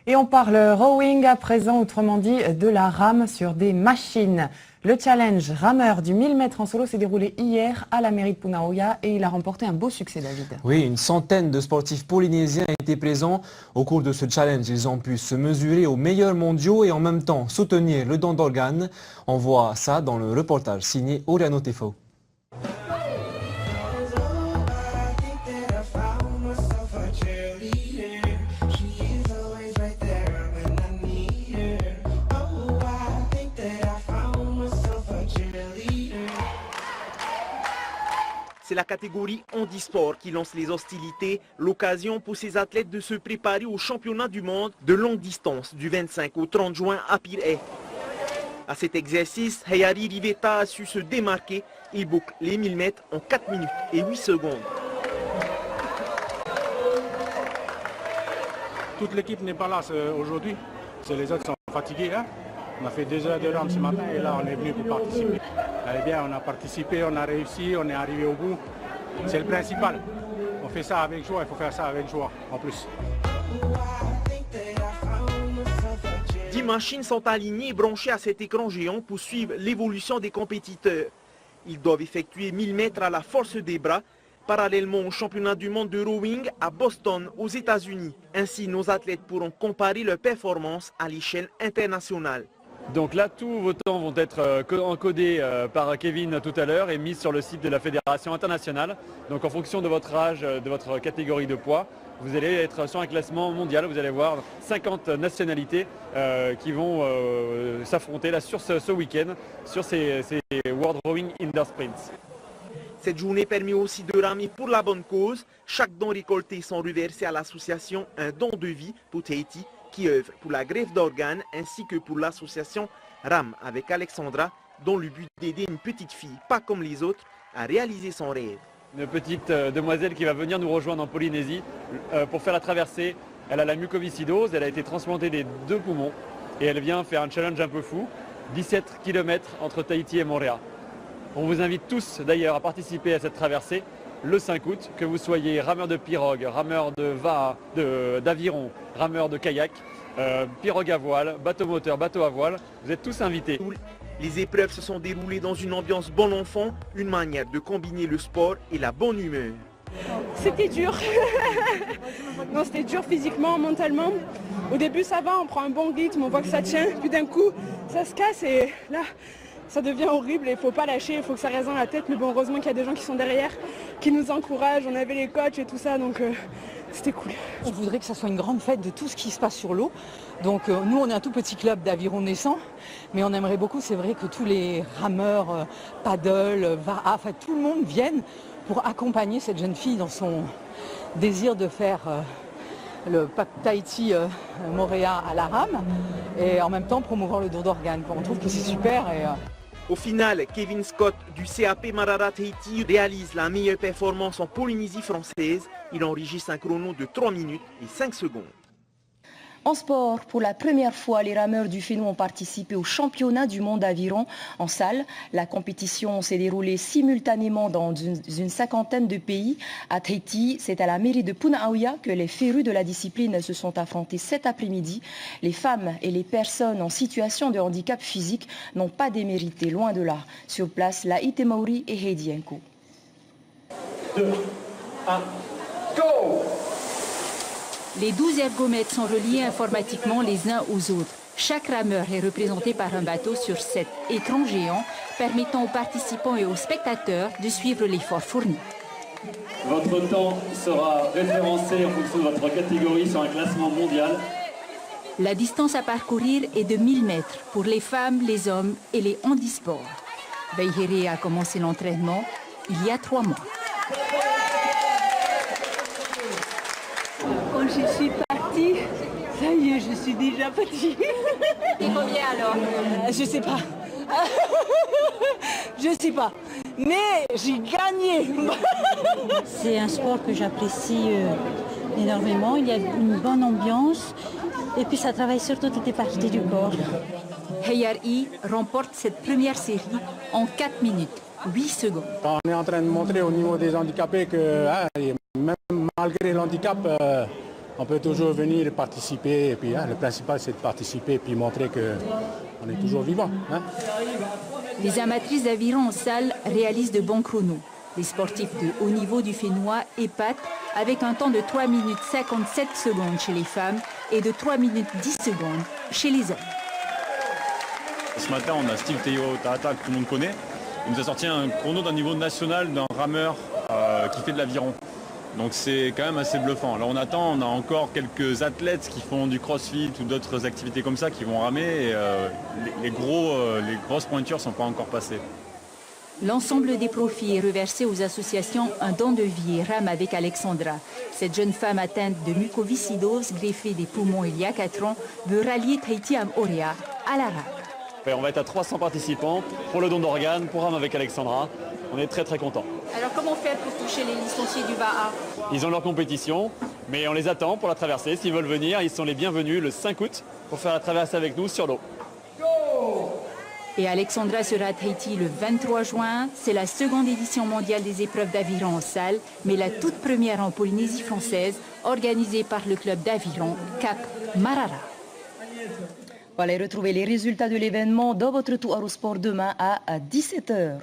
Et on parle rowing à présent, autrement dit de la rame sur des machines. Le challenge rameur du 1000 mètres en solo s'est déroulé hier à la mairie de Punaoya et il a remporté un beau succès, David. Oui, une centaine de sportifs polynésiens étaient présents. Au cours de ce challenge, ils ont pu se mesurer aux meilleurs mondiaux et en même temps soutenir le don d'organes. On voit ça dans le reportage signé Oriano Tefo. C'est la catégorie handisport qui lance les hostilités, l'occasion pour ces athlètes de se préparer au championnat du monde de longue distance du 25 au 30 juin à Pirée. À cet exercice, Hayari Riveta a su se démarquer. Il boucle les 1000 mètres en 4 minutes et 8 secondes. Toute l'équipe n'est pas là aujourd'hui. Les autres sont fatigués. Hein? On a fait 2 heures de rame ce matin et là on est venu pour participer. Eh bien, on a participé, on a réussi, on est arrivé au bout. C'est le principal. On fait ça avec joie, il faut faire ça avec joie en plus. 10 machines sont alignées et branchées à cet écran géant pour suivre l'évolution des compétiteurs. Ils doivent effectuer 1000 mètres à la force des bras, parallèlement au championnat du monde de rowing à Boston, aux États-Unis. Ainsi, nos athlètes pourront comparer leurs performances à l'échelle internationale. Donc là, tous vos temps vont être encodés par Kevin tout à l'heure et mis sur le site de la Fédération internationale. Donc en fonction de votre âge, de votre catégorie de poids, vous allez être sur un classement mondial. Vous allez voir 50 nationalités qui vont s'affronter là sur ce week-end sur ces World Rowing Indoor Sprints. Cette journée permet aussi de ramer pour la bonne cause. Chaque don récolté sont reversés à l'association Un don de vie pour Tahiti, qui œuvre pour la greffe d'organes ainsi que pour l'association Rame avec Alexandra, dont le but d'aider une petite fille, pas comme les autres, à réaliser son rêve. Une petite demoiselle qui va venir nous rejoindre en Polynésie pour faire la traversée. Elle a la mucoviscidose, elle a été transplantée des 2 poumons et elle vient faire un challenge un peu fou, 17 km entre Tahiti et Montréal. On vous invite tous d'ailleurs à participer à cette traversée le 5 août, que vous soyez rameur de pirogue, rameur d'aviron, rameur de kayak, pirogue à voile, bateau moteur, bateau à voile, vous êtes tous invités. Les épreuves se sont déroulées dans une ambiance bon enfant, une manière de combiner le sport et la bonne humeur. C'était dur. Non, c'était dur physiquement, mentalement. Au début ça va, on prend un bon rythme, on voit que ça tient, puis d'un coup ça se casse et là ça devient horrible et il ne faut pas lâcher, il faut que ça reste dans la tête. Mais bon, heureusement qu'il y a des gens qui sont derrière, qui nous encouragent, on avait les coachs et tout ça, donc c'était cool. On voudrait que ça soit une grande fête de tout ce qui se passe sur l'eau. Donc nous, on est un tout petit club d'aviron naissant, mais on aimerait beaucoup, c'est vrai, que tous les rameurs, paddle, enfin tout le monde vienne pour accompagner cette jeune fille dans son désir de faire le Tahiti-Montréal à la rame et en même temps promouvoir le don d'organes. On trouve que c'est super. Au final, Kevin Scott du CAP Marara Tahiti réalise la meilleure performance en Polynésie française. Il enregistre un chrono de 3 minutes et 5 secondes. En sport, pour la première fois, les rameurs du Fénou ont participé au championnat du monde d'aviron en salle. La compétition s'est déroulée simultanément dans une cinquantaine de pays. À Tahiti, c'est à la mairie de Punaoya que les férus de la discipline se sont affrontés cet après-midi. Les femmes et les personnes en situation de handicap physique n'ont pas démérité, loin de là. Sur place, Laïte Mauri et Heidi Enko. 2, 1, go! Les 12 ergomètres sont reliés informatiquement les uns aux autres. Chaque rameur est représenté par un bateau sur cet écran géant, permettant aux participants et aux spectateurs de suivre l'effort fourni. Votre temps sera référencé en fonction de votre catégorie sur un classement mondial. La distance à parcourir est de 1000 mètres pour les femmes, les hommes et les handisports. Veihéré a commencé l'entraînement il y a 3 mois. Quand je suis partie, ça y est, je suis déjà fatiguée. Et combien alors? Je sais pas. Je sais pas. Mais j'ai gagné. C'est un sport que j'apprécie énormément. Il y a une bonne ambiance et puis ça travaille sur toutes les parties du corps. Hayari remporte cette première série en 4 minutes, 8 secondes. On est en train de montrer au niveau des handicapés que même malgré l'handicap, On peut toujours venir participer, et puis le principal c'est de participer et puis montrer qu'on est toujours vivant. Les amatrices d'aviron en salle réalisent de bons chronos. Les sportifs de haut niveau du Fénois épatent avec un temps de 3 minutes 57 secondes chez les femmes et de 3 minutes 10 secondes chez les hommes. Ce matin, on a Steve Teo Tahata, que tout le monde connaît. Il nous a sorti un chrono d'un niveau national d'un rameur qui fait de l'aviron. Donc c'est quand même assez bluffant. Là on a encore quelques athlètes qui font du crossfit ou d'autres activités comme ça qui vont ramer et les grosses pointures ne sont pas encore passées. L'ensemble des profits est reversé aux associations Un don de vie et Rame avec Alexandra. Cette jeune femme atteinte de mucoviscidose, greffée des poumons il y a 4 ans, veut rallier Tahiti Amorea à la rame. On va être à 300 participants pour le don d'organes, pour Rame avec Alexandra. On est très contents. Alors comment faire pour toucher les licenciés du Baha? Ils ont leur compétition, mais on les attend pour la traversée. S'ils veulent venir, ils sont les bienvenus le 5 août pour faire la traversée avec nous sur l'eau. Et Alexandra sera à Tahiti le 23 juin. C'est la seconde édition mondiale des épreuves d'aviron en salle, mais la toute première en Polynésie française, organisée par le club d'aviron Cap Marara. Voilà, retrouvez les résultats de l'événement dans votre Tour au Sport demain à 17h.